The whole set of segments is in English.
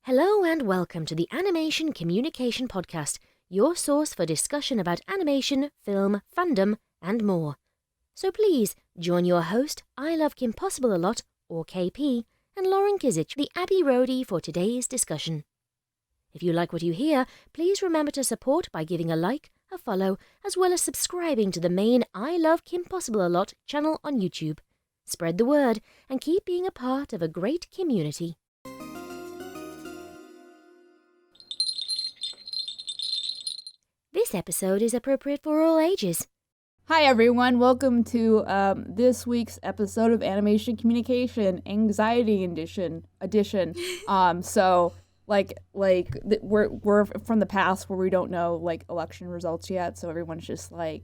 Hello and welcome to the Animation Communication podcast, your source for discussion about animation, film, fandom, and more. So please join your host, I Love Kim Possible a Lot, or KP, and Lauren Kizich, the Abbey Roadie, for today's discussion. If you like what you hear, please remember to support by giving a like, a follow, as well as subscribing to the main I Love Kim Possible a Lot channel on YouTube. Spread the word and keep being a part of a great community. This episode is appropriate for all ages. Hi everyone, welcome to this week's episode of Animation Communication, Anxiety Edition. We're from the past where we don't know election results yet, so everyone's just so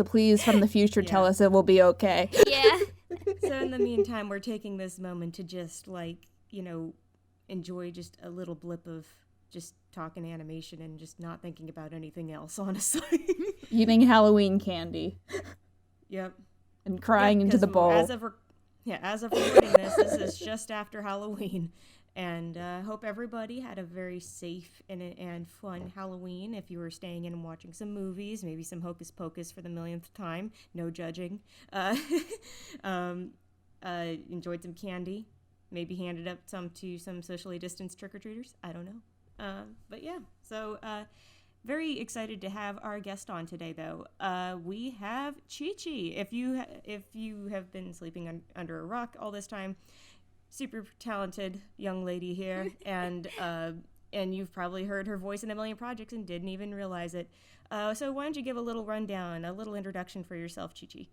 please from the future tell us it will be okay. Yeah. So in the meantime, we're taking this moment to just enjoy just a little blip of just talking animation and just not thinking about anything else, honestly. Eating Halloween candy. Yep. And crying into the bowl. As of recording this is just after Halloween. And hope everybody had a very safe and fun Halloween. If you were staying in and watching some movies, maybe some Hocus Pocus for the millionth time, no judging. Enjoyed some candy, maybe handed up some to some socially distanced trick-or-treaters. I don't know. But yeah, so very excited to have our guest on today, though. We have Chi-Chi. If you have been sleeping under a rock all this time, super talented young lady here, and you've probably heard her voice in a million projects and didn't even realize it. So why don't you give a little rundown, a little introduction for yourself, Chi-Chi?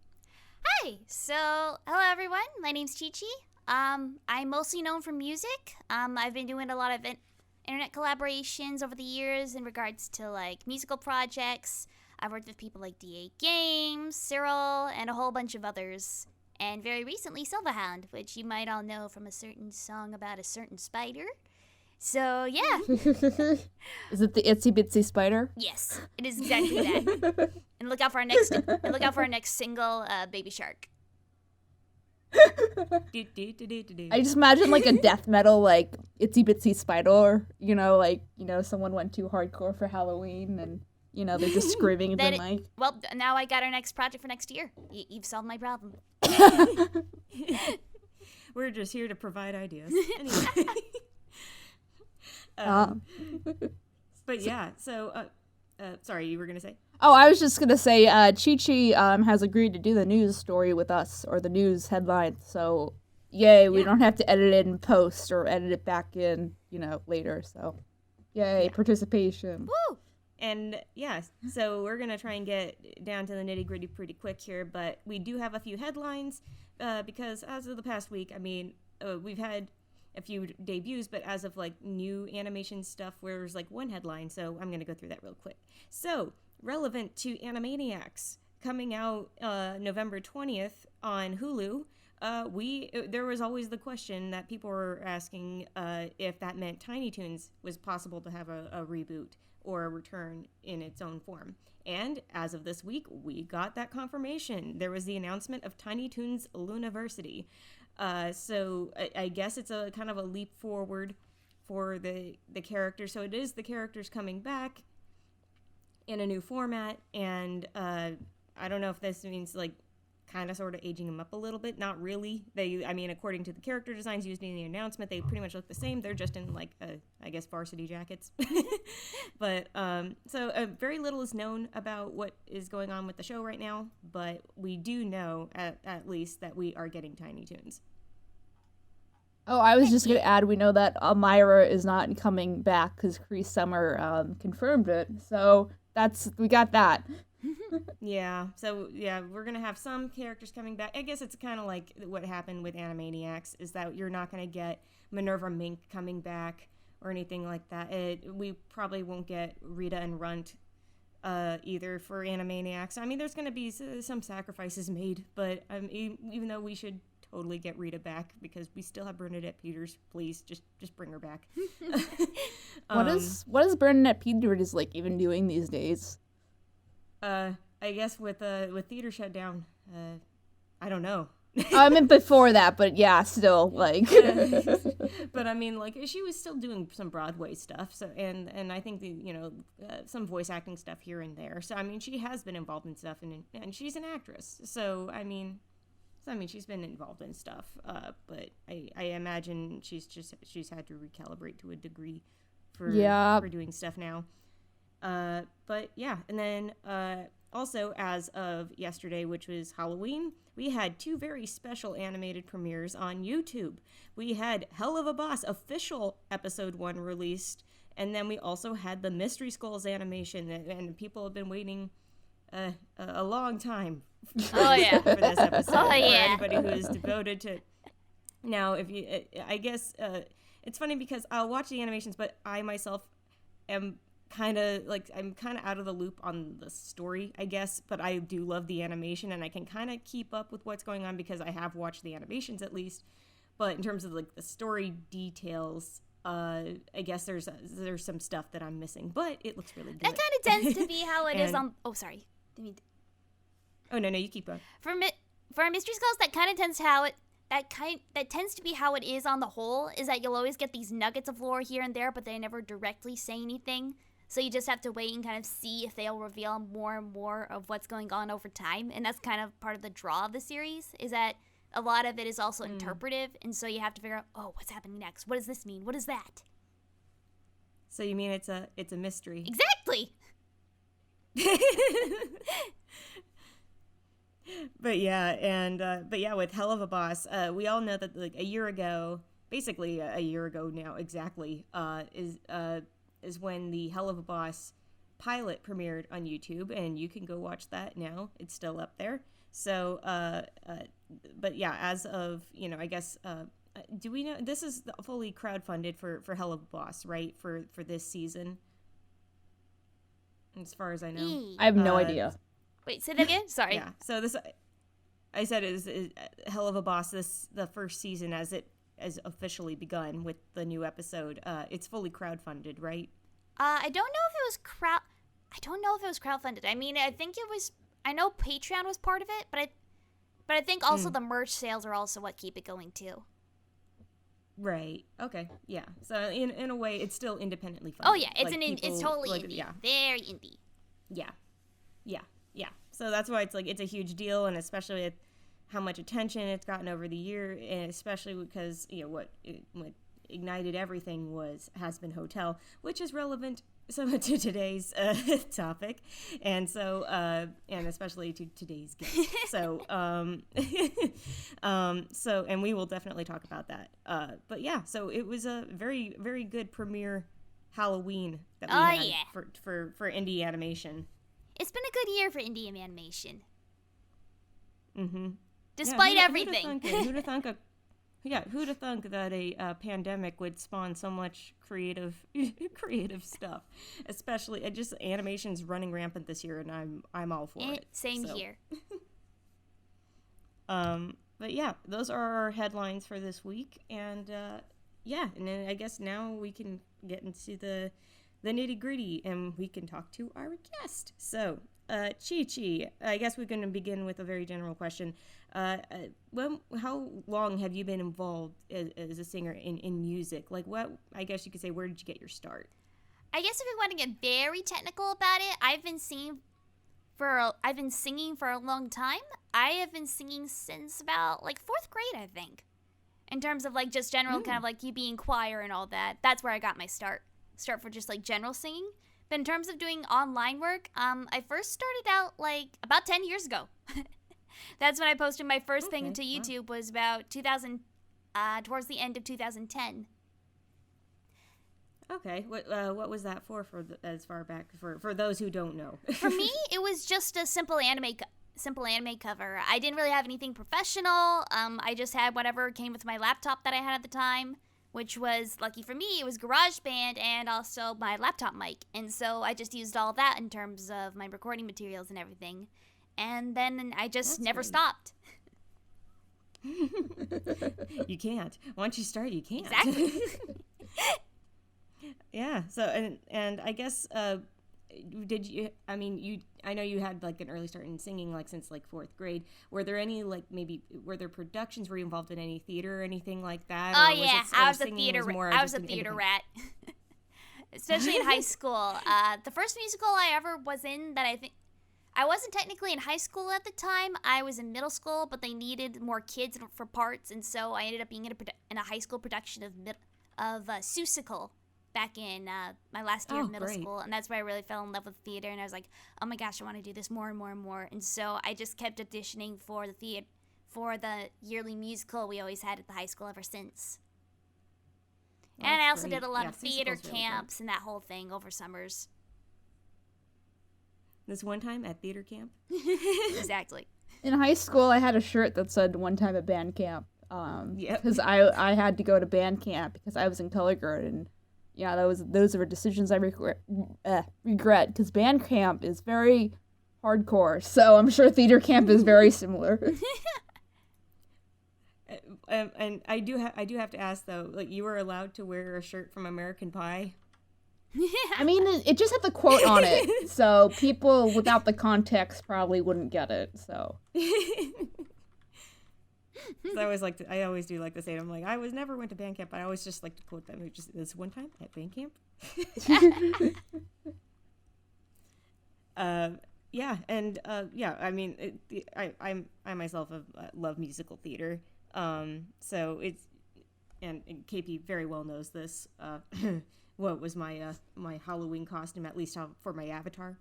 Hi. So, hello everyone. My name's Chi-Chi. I'm mostly known for music. I've been doing a lot of internet collaborations over the years in regards to musical projects. I've worked with people like DA Games, Cyril, and a whole bunch of others. And very recently, Silverhound, which you might all know from a certain song about a certain spider. So, yeah. Is it the Itsy Bitsy Spider? Yes, it is exactly that. And look out for our next single, Baby Shark. I just imagine a death metal Itsy Bitsy Spider, someone went too hardcore for Halloween and they're just screaming at the mic. Well, now I got our next project for next year. You've solved my problem. We're just here to provide ideas. Anyway. But yeah, so sorry, you were gonna say? Oh, I was just gonna say, Chi-Chi has agreed to do the news story with us, or the news headline. So, yay, we don't have to edit it in post or edit it back in, later. So, yay, participation. Woo! And yeah, so we're going to try and get down to the nitty-gritty pretty quick here, but we do have a few headlines because as of the past week, we've had a few debuts, but as of new animation stuff, there's one headline, so I'm going to go through that real quick. So, relevant to Animaniacs, coming out November 20th on Hulu, there was always the question that people were asking if that meant Tiny Toons was possible to have a reboot or a return in its own form. And as of this week, we got that confirmation. There was the announcement of Tiny Toons Luniversity. So I guess it's a kind of a leap forward for the characters. So it is the characters coming back in a new format. And I don't know if this means kind of sort of aging them up a little bit. Not really. According to the character designs used in the announcement, they pretty much look the same. They're just in varsity jackets. But so very little is known about what is going on with the show right now, but we do know at least that we are getting Tiny Toons. Oh, I was just going to add, we know that Elmira is not coming back because Cree Summer confirmed it. So we got that. Yeah, so yeah, we're going to have some characters coming back. I guess it's kind of like what happened with Animaniacs, is that you're not going to get Minerva Mink coming back or anything like that. We probably won't get Rita and Runt either for Animaniacs. There's going to be some sacrifices made, but even though we should totally get Rita back because we still have Bernadette Peters, please just bring her back. What is Bernadette Peters even doing these days? I guess with theater shut down, I don't know. I meant before that, but yeah, still, like. But I mean, like, she was still doing some Broadway stuff, so and I think some voice acting stuff here and there. So I mean, she has been involved in stuff, and she's an actress. So I mean, she's been involved in stuff. But I imagine she's had to recalibrate to a degree for doing stuff now. But yeah, and then also as of yesterday, which was Halloween, we had 2 very special animated premieres on YouTube. We had Hell of a Boss official episode 1 released, and then we also had the Mystery Skulls animation, and people have been waiting a long time for this episode. For anybody who is devoted to. Now, if you, I guess it's funny because I'll watch the animations, but I myself am kind of out of the loop on the story, I guess, but I do love the animation, and I can kind of keep up with what's going on because I have watched the animations at least. But in terms of like the story details, I guess there's some stuff that I'm missing, but it looks really good. That kind of tends to be how it is on. Oh, sorry. Oh no, you keep going. For Mystery Skulls, that kind of tends to that tends to be how it is on the whole. Is that you'll always get these nuggets of lore here and there, but they never directly say anything. So you just have to wait and kind of see if they'll reveal more and more of what's going on over time. And that's kind of part of the draw of the series, is that a lot of it is also interpretive. And so you have to figure out, oh, what's happening next? What does this mean? What is that? So you mean it's a mystery? Exactly! But yeah, with Hell of a Boss, we all know that like a year ago now exactly, is when the Hell of a Boss pilot premiered on YouTube, and you can go watch that now. It's still up there. So, but yeah, as of, I guess, do we know, this is fully crowdfunded for Hell of a Boss, right? For this season? As far as I know. I have no idea. Wait, say that again? Sorry. Yeah, so this, I said is Hell of a Boss, the first season as officially begun with the new episode. It's fully crowdfunded, right? I don't know if it was crowdfunded. I mean, I know Patreon was part of it, but I think also the merch sales are also what keep it going too. Right. Okay. Yeah. So in a way, it's still independently funded. Oh yeah, it's totally indie. Yeah. Very indie. Yeah. So that's why it's a huge deal, and especially with how much attention it's gotten over the year, and especially because what ignited everything has been Hotel, which is relevant so to today's topic, and so and especially to today's guest. So and we will definitely talk about that. But yeah, so it was a very, very good premiere Halloween that we had for indie animation. It's been a good year for indie animation. Mm-hmm. Despite everything. Who'd have thunk that a pandemic would spawn so much creative stuff, especially just animation's running rampant this year, and I'm all for it. Same here. But yeah, those are our headlines for this week, and and then I guess now we can get into the nitty gritty, and we can talk to our guest. So, Chi-Chi, I guess we're going to begin with a very general question. How long have you been involved as a singer in music? Like, what, I guess you could say, where did you get your start? I guess if we want to get very technical about it, I've been singing for a long time. I have been singing since about like 4th grade, I think. In terms of like just general kind of like you being choir and all that. That's where I got my start for just like general singing. But in terms of doing online work, I first started out like about 10 years ago. That's when I posted my first thing to YouTube. Was about 2000, towards the end of 2010. Okay, what was that for as far back for those who don't know? For me, it was just a simple anime cover. I didn't really have anything professional. I just had whatever came with my laptop that I had at the time, which was, lucky for me, it was GarageBand and also my laptop mic. And so I just used all that in terms of my recording materials and everything. And then I just never stopped. You can't. Once you start, you can't. Exactly. Yeah. So, and I guess did you? I mean, I know you had like an early start in singing, like since like 4th grade. Were there any were there productions? Were you involved in any theater or anything like that? Oh or yeah, I was a theater. I was a an theater independent- rat. Especially in high school. The first musical I ever was in that I wasn't technically in high school at the time. I was in middle school, but they needed more kids for parts, and so I ended up being in a high school production of Seussical back in my last year of middle great. school, and that's where I really fell in love with theater. And I was like, oh my gosh, I want to do this more and more and more. And so I just kept auditioning for the yearly musical we always had at the high school ever since. And I also did a lot of theater camps and that whole thing over summers. This one time at theater camp. Exactly. In high school, I had a shirt that said "one time at band camp." Yep. Because I had to go to band camp because I was in color guard, and yeah, those are decisions I regret. Because band camp is very hardcore, so I'm sure theater camp is very similar. And I do have to ask though, like you were allowed to wear a shirt from American Pie. I mean, it just had the quote on it, so people without the context probably wouldn't get it. So. So I always do like to say, I'm like, I never went to band camp, but I always just like to quote them. Just this one time at band camp. Yeah, and yeah, I mean, I myself love musical theater. So it's and KP very well knows this. What was my my Halloween costume, at least for my avatar.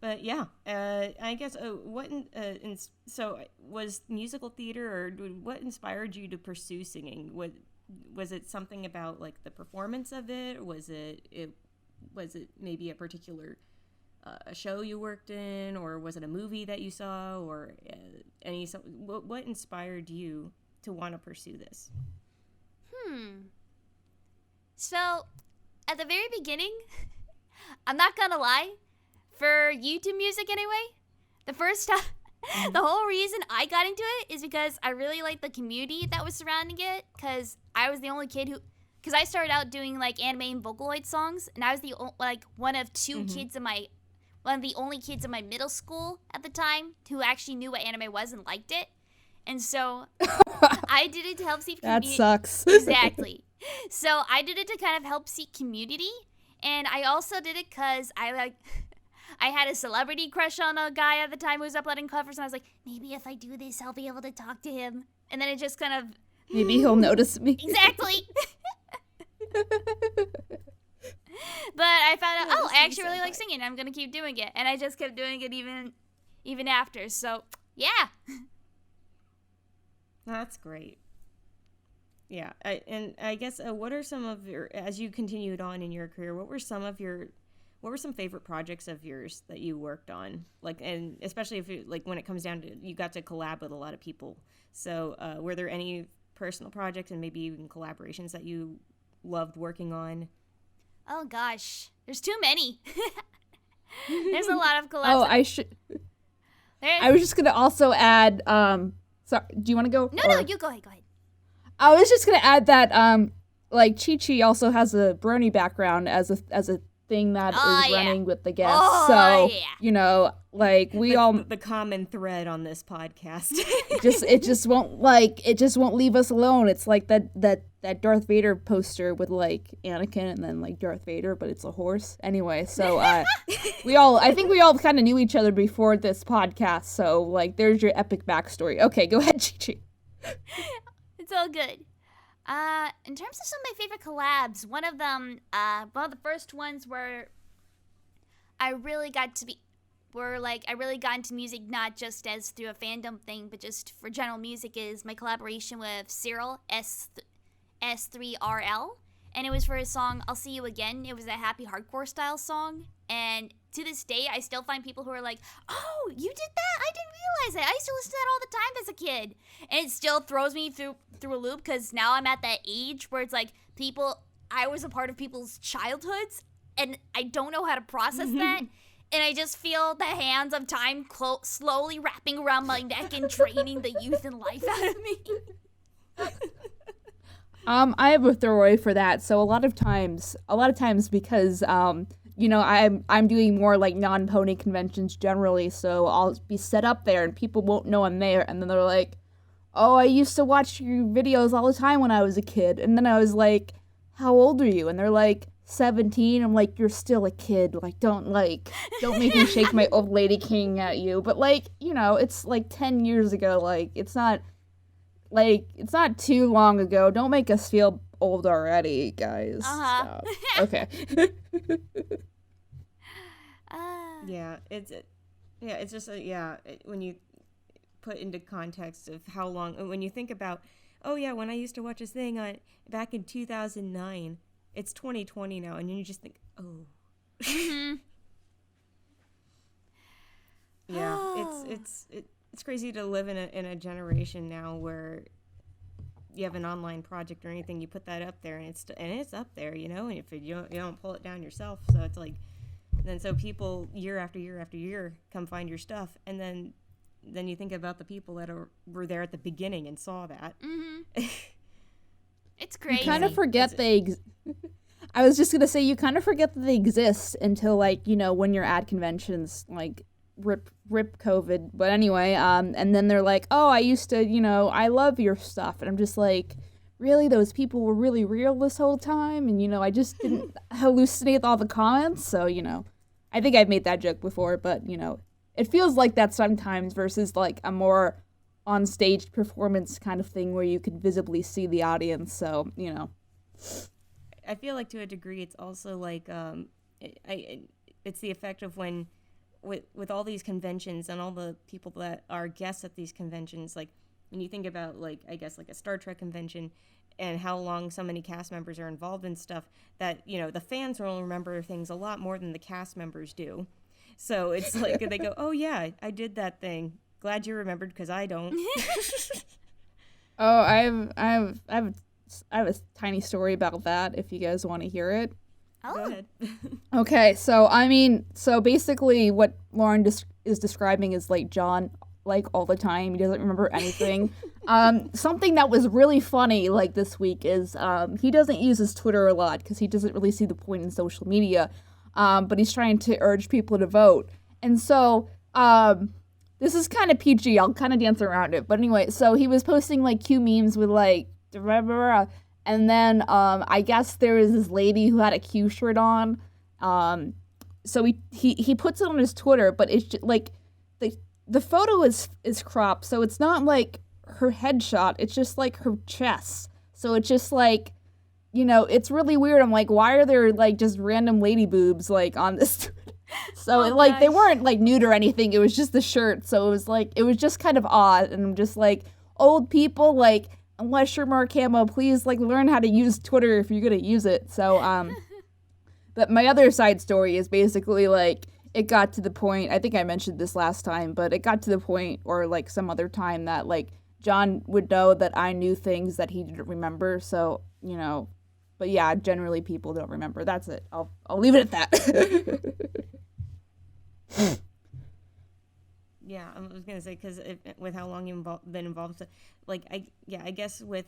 But yeah, I guess so was musical theater, or what inspired you to pursue singing? Was it something about like the performance of it, or was it maybe a particular a show you worked in, or was it a movie that you saw, or what inspired you to want to pursue this? So, at the very beginning, I'm not gonna lie, for YouTube music anyway, the first time, the whole reason I got into it is because I really liked the community that was surrounding it, because I was the only kid because I started out doing like anime and Vocaloid songs, and I was one of the only kids in my middle school at the time who actually knew what anime was and liked it. And so I did it to help seek community. That sucks. Exactly. So I did it to kind of help seek community. And I also did it because I had a celebrity crush on a guy at the time who was uploading covers. And I was like, maybe if I do this, I'll be able to talk to him. And then it just kind of... Maybe he'll notice me. Exactly. But I found out, I actually really like singing. I'm going to keep doing it. And I just kept doing it even after. So, yeah. That's great. Yeah, I guess what are some of your, as you continued on in your career, what were some favorite projects of yours that you worked on? Like, and especially if when it comes down to, you got to collab with a lot of people. So were there any personal projects and maybe even collaborations that you loved working on? Oh gosh, there's too many. There's a lot of collabs. Oh, I was just gonna also add. Sorry, do you want to go? No, you go ahead. Go ahead. I was just gonna add that like Chi-Chi also has a brony background as a thing that is running with the guests. So you know, like the common thread on this podcast. it just won't leave us alone. It's like that Darth Vader poster with like Anakin and then like Darth Vader, but it's a horse. Anyway, so I think we all kind of knew each other before this podcast. So like, there's your epic backstory. Okay, go ahead, Chi-Chi. It's all good. In terms of some of my favorite collabs, one of the first ones where I really got into music not just as through a fandom thing, but just for general music, is my collaboration with Cyril S3RL, and it was for his song "I'll See You Again." It was a happy hardcore style song, and to this day, I still find people who are like, "Oh, you did that? I didn't realize it. I used to listen to that all the time as a kid," and it still throws me through a loop, because now I'm at that age where it's like I was a part of people's childhoods, and I don't know how to process that. And I just feel the hands of time slowly wrapping around my neck and draining the youth and life out of me. I have a throwaway for that. So a lot of times because I'm doing more like non-pony conventions generally, so I'll be set up there and people won't know I'm there, and then they're like, "Oh, I used to watch your videos all the time when I was a kid." And then I was like, "How old are you?" And they're like, 17. I'm like, "You're still a kid. Don't make me shake my old lady king at you." But it's like 10 years ago. It's not too long ago. Don't make us feel old already, guys. Stop. Okay. It's just when you put into context of how long, when you think about, when I used to watch this thing back in 2009, it's 2020 now, and you just think, it's crazy to live in a generation now where you have an online project or anything, you put that up there, and it's up there, and if you don't pull it down yourself, so it's like, then so people year after year after year come find your stuff, and then you think about the people that were there at the beginning and saw that. It's crazy. You kind of forget I was just gonna say, you kind of forget that they exist until when you're at conventions, rip COVID. But anyway, and then they're like, "Oh, I used to, I love your stuff," and I'm just like, really, those people were really real this whole time, and I just didn't hallucinate all the comments. So I think I've made that joke before, but it feels like that sometimes versus like a more on-stage performance kind of thing where you could visibly see the audience. So I feel like to a degree it's also like it's the effect of when with all these conventions and all the people that are guests at these conventions, like when you think about I guess a Star Trek convention and how long so many cast members are involved in stuff, that the fans will remember things a lot more than the cast members do. So it's like they go, "Oh yeah, I did that thing. Glad you remembered, because I don't." Oh, I have a tiny story about that if you guys want to hear it. Oh. Go ahead. Okay, so basically what Lauren is describing is like John, all the time. He doesn't remember anything. Something that was really funny this week is he doesn't use his Twitter a lot because he doesn't really see the point in social media, but he's trying to urge people to vote. And so this is kind of PG. I'll kind of dance around it. But anyway, so he was posting Q memes with and then I guess there was this lady who had a Q shirt on. So he puts it on his Twitter, but it's just, the photo is cropped, so it's not her headshot. It's just her chest. So it's just it's really weird. I'm like, why are there just random lady boobs on this? So they weren't nude or anything. It was just the shirt. So it was just kind of odd. And I'm just old people, unless you're more camo, please learn how to use Twitter if you're gonna use it. So but my other side story is basically it got to the point, I think I mentioned this last time, but it got to the point, or some other time, that John would know that I knew things that he didn't remember. So but yeah, generally people don't remember. That's it. I'll leave it at that. Yeah, I was gonna say, because with how long you've been involved, I guess with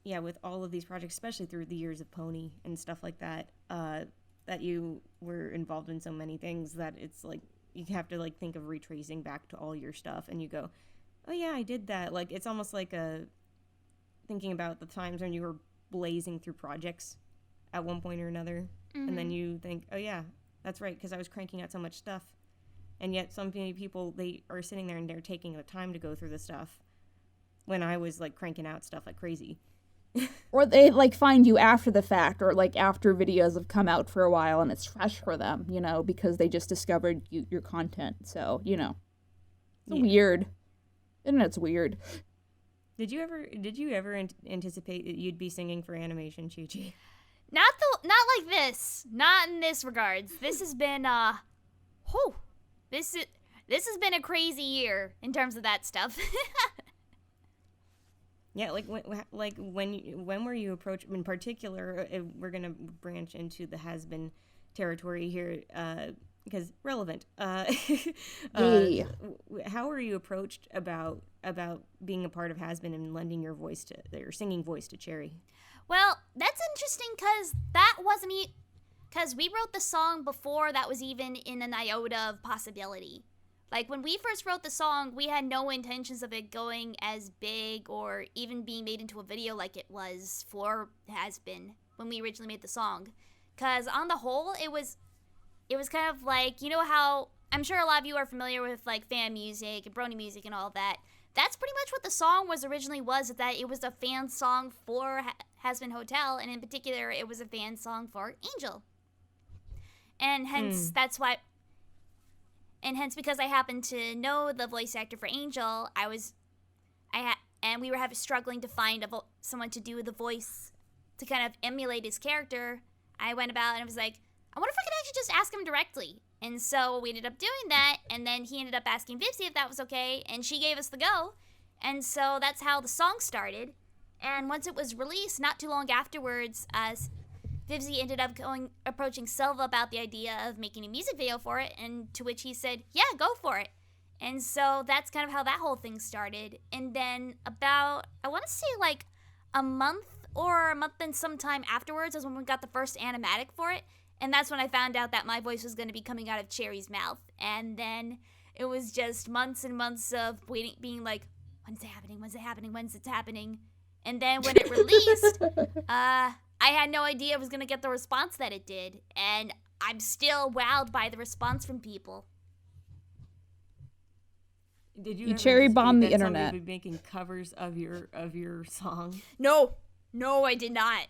with all of these projects, especially through the years of Pony and stuff like that, that you were involved in so many things that it's you have to think of retracing back to all your stuff, and you go, "Oh yeah, I did that." It's almost thinking about the times when you were blazing through projects at one point or another, and then you think, "Oh yeah, that's right, because I was cranking out so much stuff." And yet so many people, they are sitting there and they're taking the time to go through the stuff when I was cranking out stuff like crazy. Or they find you after the fact, or after videos have come out for a while and it's fresh for them, because they just discovered your content. So, it's weird. Internet's weird. Did you ever anticipate that you'd be singing for Animation, Chi-Chi? Not like this. Not in this regards. This has been this has been a crazy year in terms of that stuff. Yeah, when were you approached? In particular, we're gonna branch into the has-been territory here, because relevant. Yay. How were you approached about being a part of Has-Been and lending your singing voice to Cherry? Well, that's interesting because that wasn't me. Because we wrote the song before that was even in an iota of possibility. Like, when we first wrote the song, we had no intentions of it going as big or even being made into a video like it was for Has-Been when we originally made the song. Because on the whole, it was kind of like, you know how, I'm sure a lot of you are familiar with, like, fan music and brony music and all that. That's pretty much what the song originally was, that it was a fan song for Has-Been Hotel, and in particular, it was a fan song for Angel. And hence, because I happened to know the voice actor for Angel, and we were struggling to find someone to do the voice to kind of emulate his character. I went about and I was like, I wonder if I could actually just ask him directly. And so we ended up doing that, and then he ended up asking Vivsy if that was okay, and she gave us the go. And so that's how the song started. And once it was released, not too long afterwards, Vivsy ended up approaching Silva about the idea of making a music video for it, and to which he said, yeah, go for it. And so that's kind of how that whole thing started. And then about, I want to say like a month and some time afterwards is when we got the first animatic for it. And that's when I found out that my voice was going to be coming out of Cherry's mouth. And then it was just months and months of waiting, being like, when's it happening? When's it happening? When's it happening? And then when it released, I had no idea it was going to get the response that it did, and I'm still wowed by the response from people. Did you cherry bomb the that internet? Somebody would be making covers of your song? No, I did not.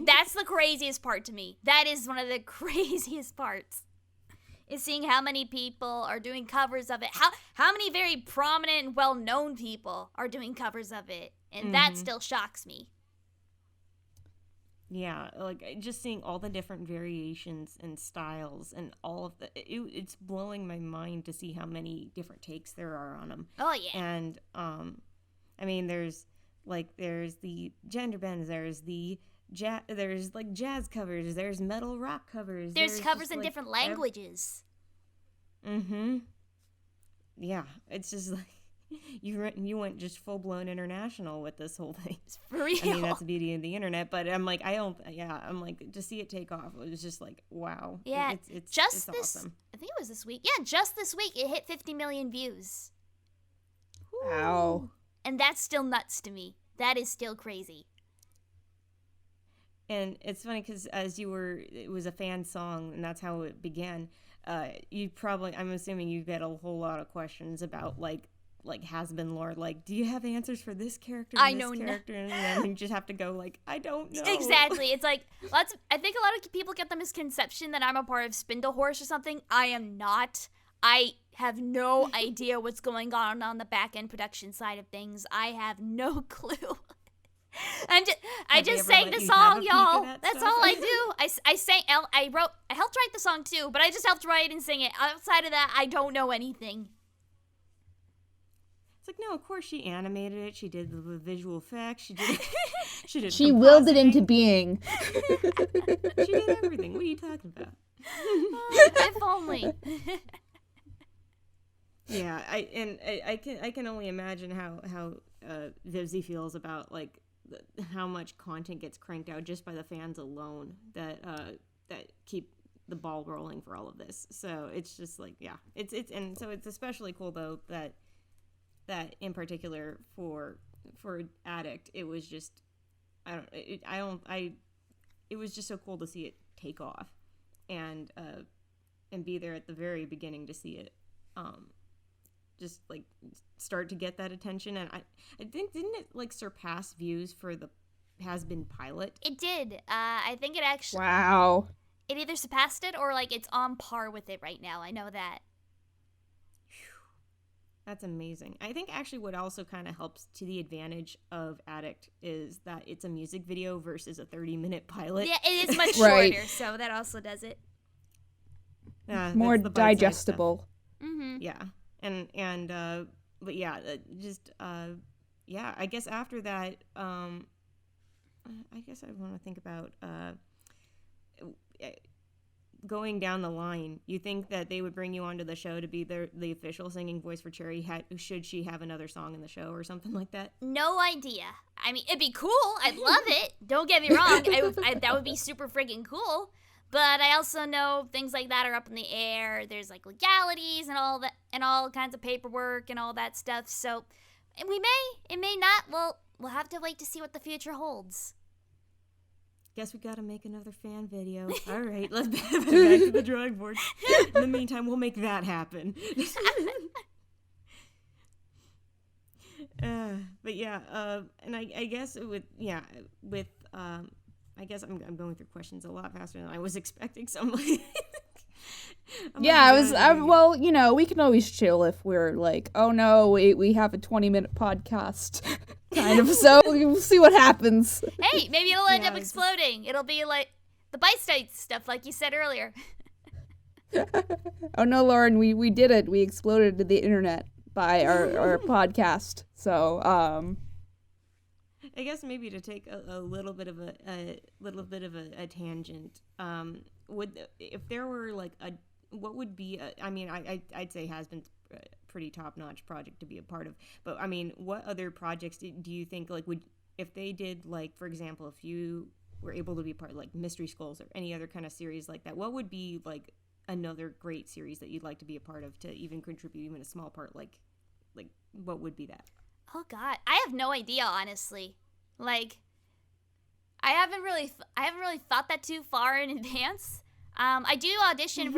That's the craziest part to me. That is one of the craziest parts, is seeing how many people are doing covers of it. How many very prominent and well-known people are doing covers of it, and that still shocks me. Yeah, like just seeing all the different variations and styles and all of it's blowing my mind to see how many different takes there are on them. Oh yeah. And I mean, there's the gender bends, there's like jazz covers, there's metal rock covers. There's covers in different languages. Yeah, it's just like you went just full blown international with this whole thing. It's for real. I mean, that's the beauty of the internet, but I'm like, to see it take off, it was just like, wow. Yeah, it's awesome. I think it was this week. Yeah, just this week it hit 50 million views. Wow. And that's still nuts to me. That is still crazy. And it's funny because it was a fan song, and that's how it began. I'm assuming you get a whole lot of questions about like Has-Been lore, like, do you have answers for this character and this character? And then you just have to go like, I don't know. Exactly. It's like, I think a lot of people get the misconception that I'm a part of Spindlehorse or something. I am not. I have no idea what's going on the back end production side of things. I have no clue. I just sang the song, y'all. That's all I do. I helped write the song too, but I just helped write and sing it. Outside of that, I don't know anything. It's like, no, of course she animated it. She did the visual effects. She willed it into being. She did everything. What are you talking about? If only. Yeah, I can only imagine how Vivsy feels about like how much content gets cranked out just by the fans alone that keep the ball rolling for all of this. So it's just like, yeah, it's and so it's especially cool though that in particular for Addict, it was just it was just so cool to see it take off and be there at the very beginning to see it just like start to get that attention. And I think, didn't it like surpass views for the Has-Been pilot? It did. I think it actually. Wow. It either surpassed it or like it's on par with it right now. I know that. That's amazing. I think actually what also kind of helps to the advantage of Addict is that it's a music video versus a 30-minute pilot. Yeah, it is much Right. shorter, so that also does it. More digestible. Mm-hmm. Yeah. And but yeah, I guess after that, I guess I want to think about going down the line, you think that they would bring you onto the show to be the official singing voice for Cherry? Should she have another song in the show or something like that? No idea. I mean, it'd be cool. I'd love it. Don't get me wrong. That would be super friggin' cool. But I also know things like that are up in the air. There's like legalities and all that, and all kinds of paperwork and all that stuff. So it may not. Well, we'll have to wait to see what the future holds. Guess we gotta make another fan video. All right, let's back to the drawing board. In the meantime, we'll make that happen. But yeah, and I guess I guess I'm going through questions a lot faster than I was expecting. So I'm like, well, you know, we can always chill if we're like, oh no, we have a 20-minute podcast, kind of. So we'll see what happens. Hey, maybe it'll end up exploding. It'll be like the bite-sized stuff, like you said earlier. Oh no, Lauren, we did it. We exploded to the internet by our podcast. So I guess maybe to take a little bit of a tangent. If there were like what would be I'd say has been a pretty top-notch project to be a part of. But I mean, what other projects do you think like if they did, like, for example, if you were able to be part of like Mystery Skulls or any other kind of series like that, what would be like another great series that you'd like to be a part of to even contribute even a small part? Like what would be that? Oh God, I have no idea, honestly. Like, I haven't really thought that too far in advance. I do audition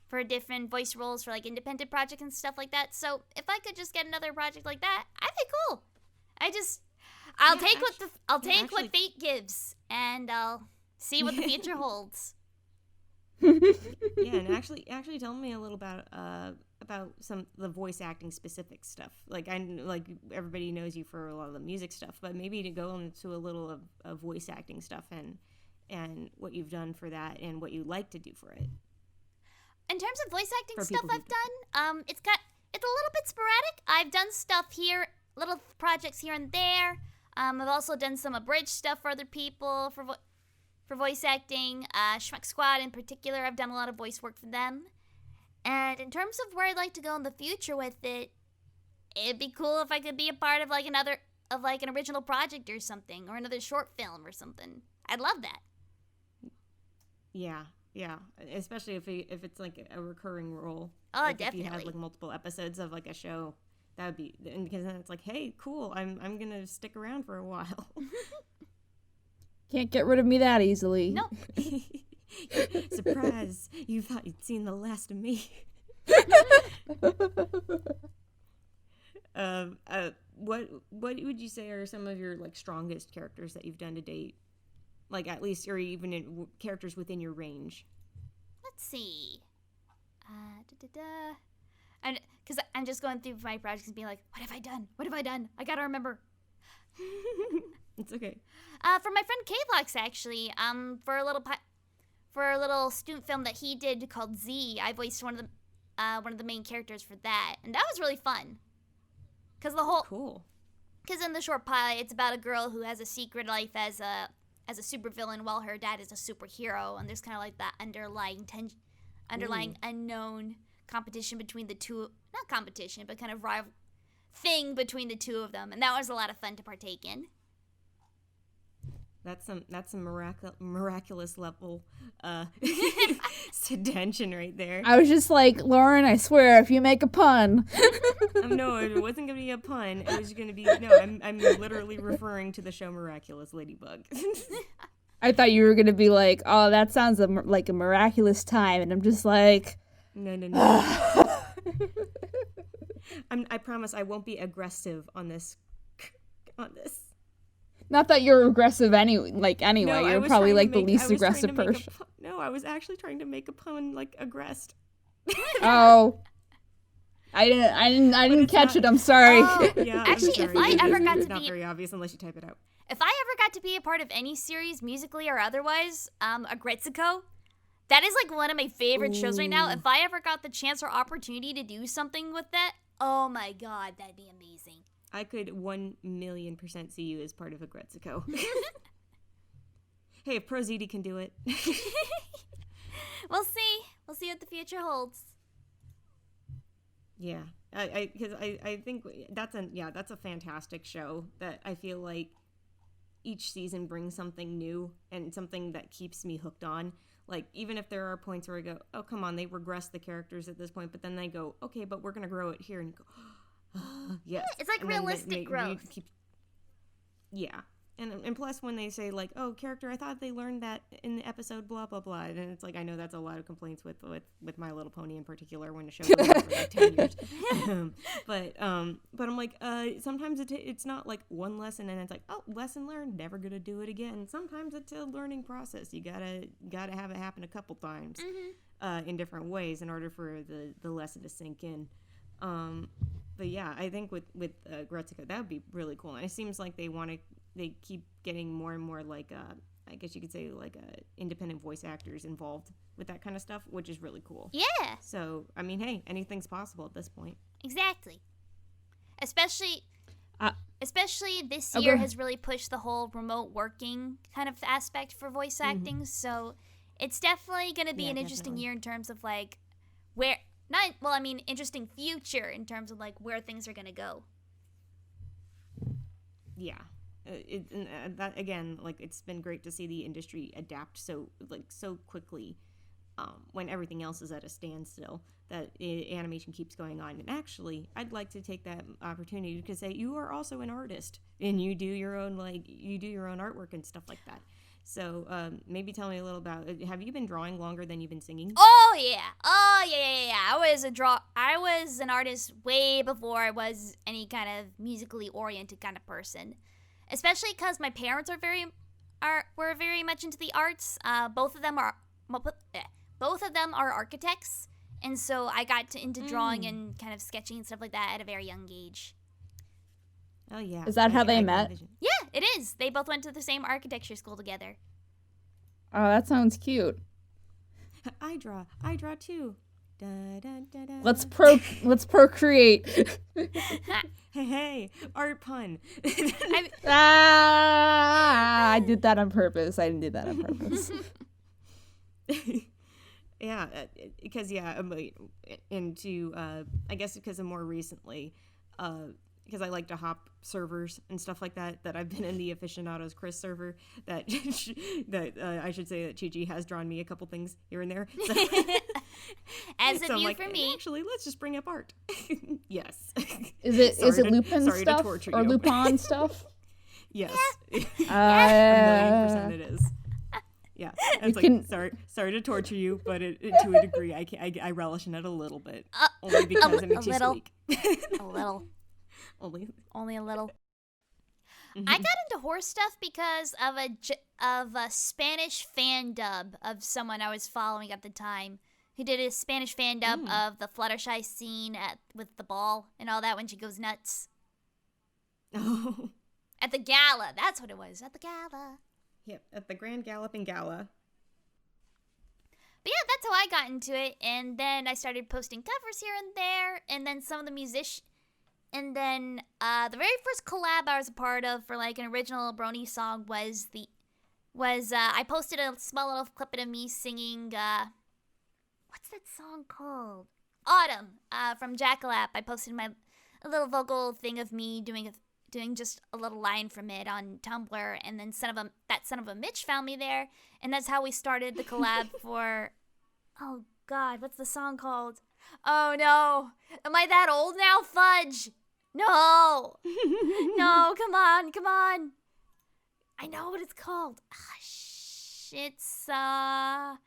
for different voice roles for like independent projects and stuff like that. So if I could just get another project like that, I'd be cool. I'll take what fate gives, and I'll see what the future holds. Yeah, and actually tell me a little about some of the voice acting specific stuff. Like everybody knows you for a lot of the music stuff, but maybe to go into a little of voice acting stuff and what you've done for that and what you like to do for it. In terms of voice acting stuff I've done, it's a little bit sporadic. I've done stuff here, little projects here and there. I've also done some abridged stuff for other people for voice acting. Schmuck Squad in particular, I've done a lot of voice work for them. And in terms of where I'd like to go in the future with it, it'd be cool if I could be a part of an original project or something, or another short film or something. I'd love that. Yeah, especially if it's like a recurring role. Oh, like definitely. If you have like multiple episodes of like a show, that would be, because then it's like, hey, cool, I'm gonna stick around for a while. Can't get rid of me that easily. Nope. Surprise! You thought you'd seen the last of me. What would you say are some of your like strongest characters that you've done to date? Like, at least, or even characters within your range. Let's see. Because I'm just going through my projects and being like, what have I done? I gotta remember. It's okay. For my friend K-Blox, actually, for a little student film that he did called Z, I voiced one of the main characters for that, and that was really fun. Cool. Because in the short pilot, it's about a girl who has a secret life as a supervillain while her dad is a superhero, and there's kind of like that underlying unknown competition between the two. Not competition, but kind of rival thing between the two of them, and that was a lot of fun to partake in. That's some miraculous level tension right there. I was just like, Lauren, I swear, if you make a pun. No, it wasn't gonna be a pun. It was gonna be I'm literally referring to the show Miraculous Ladybug. I thought you were gonna be like, oh, that sounds like a miraculous time, and I'm just like, no. I promise I won't be aggressive on this. Not that you're aggressive anyway. No, you're probably like the least aggressive person. No, I was actually trying to make a pun like aggressed. Oh. I didn't catch it. I'm sorry. Oh, yeah, actually, if I ever got to be, it's not very obvious unless you type it out. If I ever got to be a part of any series, musically or otherwise, Agretsuko, that is like one of my favorite shows right now. If I ever got the chance or opportunity to do something with that, oh my God, that'd be amazing. I could 1,000,000% see you as part of Agretsuko. Hey, if ProZD can do it. We'll see. We'll see what the future holds. Yeah, because I think that's a fantastic show that I feel like each season brings something new and something that keeps me hooked on. Like, even if there are points where I go, oh, come on, they regress the characters at this point, but then they go, okay, but we're going to grow it here, and you go, yes. It's like and realistic growth. Yeah. And plus when they say, like, oh, character, I thought they learned that in the episode, blah, blah, blah. And it's like, I know that's a lot of complaints with My Little Pony in particular when the show goes on for like 10 years. But I'm like, sometimes it's not like one lesson and it's like, oh, lesson learned, never going to do it again. Sometimes it's a learning process. You gotta have it happen a couple times in different ways in order for the lesson to sink in. But yeah, I think with Gretzko, that would be really cool. And it seems like they keep getting more and more like I guess you could say like independent voice actors involved with that kind of stuff, which is really cool. Yeah. So I mean, hey, anything's possible at this point. Exactly. Especially this year has really pushed the whole remote working kind of aspect for voice acting. So it's definitely going to be an interesting year in terms of like interesting future in terms of like where things are going to go. Yeah. That again, like, it's been great to see the industry adapt so quickly when everything else is at a standstill, that animation keeps going on. And actually, I'd like to take that opportunity to say you are also an artist and you do your own artwork and stuff like that. So maybe tell me a little about, have you been drawing longer than you've been singing? Oh yeah. I was an artist way before I was any kind of musically oriented kind of person. Especially because my parents were very much into the arts. Both of them are architects, and so I got into drawing and kind of sketching and stuff like that at a very young age. Oh yeah. Is that how they met? Yeah, it is. They both went to the same architecture school together. Oh, that sounds cute. I draw too. Da, da, da, da. Let's procreate. Hey, art pun. I did that on purpose. I didn't do that on purpose. Yeah, because into I guess because of more recently, because I like to hop servers and stuff like that I've been in the Aficionados Chris server, that I should say that Chi-Chi has drawn me a couple things here and there. So, As a so view like, for me. Actually, let's just bring up art. Yes. Is it Lupin stuff or Lupin stuff? Yes. A 1,000,000% it is. Yeah, it's like, sorry to torture you, but to a degree, I relish in it a little bit, only because it makes you squeak. A little. Only a little. Mm-hmm. I got into horse stuff because of a Spanish fan dub of someone I was following at the time, who did a Spanish fan dub of the Fluttershy scene with the ball and all that when she goes nuts. Oh. At the gala, that's what it was. At the gala. Yep, at the Grand Galloping Gala. But yeah, that's how I got into it, and then I started posting covers here and there, and then some of the musicians. And then the very first collab I was a part of for like an original Brony song was I posted a small little clip of me singing what's that song called? Autumn from Jackalap. I posted a little vocal thing of me doing just a little line from it on Tumblr, and then that son of a Mitch found me there, and that's how we started the collab for oh god, what's the song called? Oh no, am I that old now? Fudge. No. No, come on. I know what it's called. It's Harvest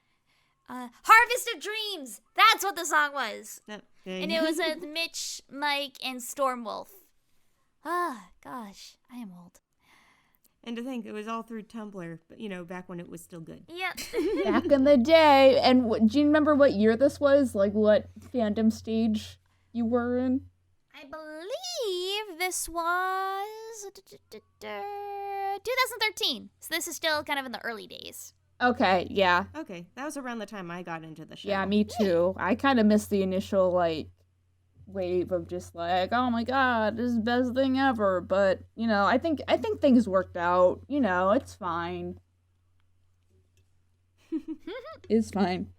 of Dreams. That's what the song was. And it was with Mitch, Mike, and Stormwolf. Ah, gosh, I am old. And to think, it was all through Tumblr, but, back when it was still good. Yep. Back in the day. And do you remember what year this was? Like, what fandom stage you were in? I believe this was 2013. So this is still kind of in the early days. Okay, yeah. Okay, that was around the time I got into the show. Yeah, me too. I kind of missed the initial, like, wave of just like, oh my god, this is the best thing ever. But, I think things worked out. It's fine. It's fine.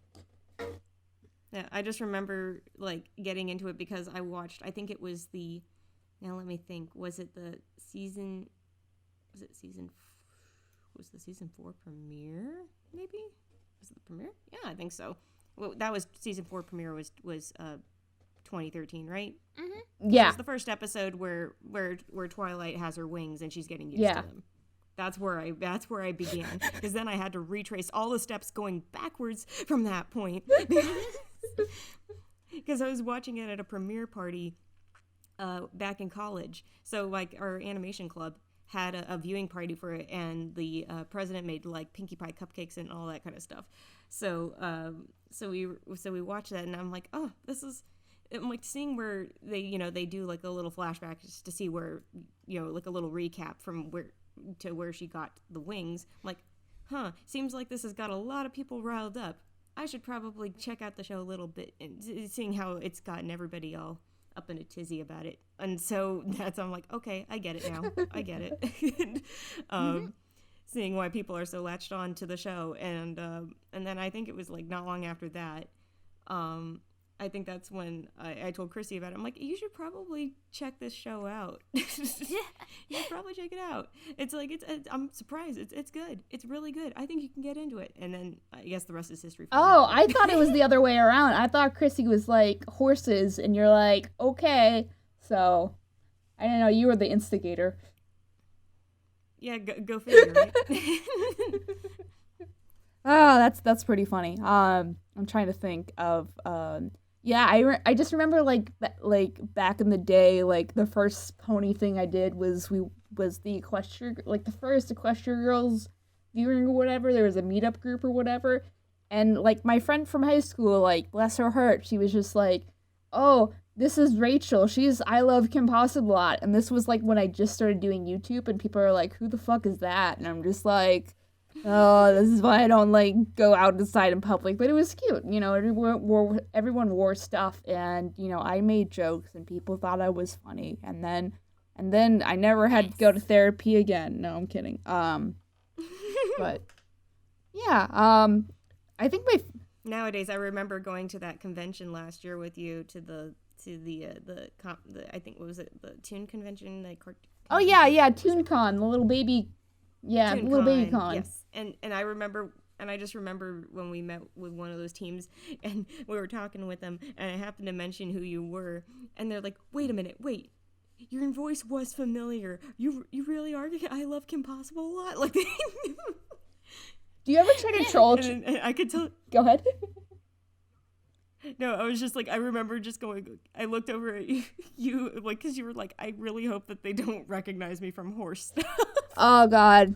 Yeah, I just remember like getting into it because I watched. I think it was the. Now let me think. Was it the season? Was it season? Was the season 4 premiere? Maybe. Was it the premiere? Yeah, I think so. Well, that was season 4 premiere was 2013, right? Mm-hmm. Yeah. It was the first episode where Twilight has her wings and she's getting used to them. That's where I began, because then I had to retrace all the steps going backwards from that point. Because I was watching it at a premiere party back in college. So like our animation club had a viewing party for it, and the president made like Pinkie Pie cupcakes and all that kind of stuff. So we watched that, and I'm like, oh, this is. I'm like seeing where they do like a little flashback just to see where like a little recap from where she got the wings. I'm like, seems like this has got a lot of people riled up. I should probably check out the show a little bit, and seeing how it's gotten everybody all up in a tizzy about it. And so I'm like, okay, I get it now. I get it. Seeing why people are so latched on to the show, and then I think it was like not long after that. I think that's when I told Chrissy about it. I'm like, you should probably check this show out. You should probably check it out. It's like, I'm surprised. It's good. It's really good. I think you can get into it. And then I guess the rest is history. Oh, I thought it was the other way around. I thought Chrissy was like horses, and you're like, okay. So I didn't know you were the instigator. Yeah, go figure, right? Oh, that's pretty funny. I'm trying to think of yeah, I just remember like back in the day, like the first pony thing I did was the Equestria, like the first Equestria Girls viewing or whatever. There was a meetup group or whatever, and like my friend from high school, like bless her heart, she was just like, oh, this is Rachel. She's I Love Kim Possible a lot, and this was like when I just started doing YouTube, and people are like, who the fuck is that? And I'm just like, oh, this is why I don't like go outside in public. But it was cute, everyone wore stuff, and I made jokes, and people thought I was funny. And then I never had to go to therapy again. No, I'm kidding. But yeah, I think nowadays I remember going to that convention last year with you to the I think what was it, the Toon convention, oh yeah, ToonCon, the little baby. Yeah, ToonCon, little baby con. Yes, and I just remember when we met with one of those teams, and we were talking with them, and I happened to mention who you were, and they're like, wait a minute, your voice was familiar. You really are. I Love Kim Possible a lot. Like, do you ever try to troll? And I could tell. Go ahead. No, I was just like, I remember just going, I looked over at you like, because you were like, I really hope that they don't recognize me from horse stuff. Oh, God.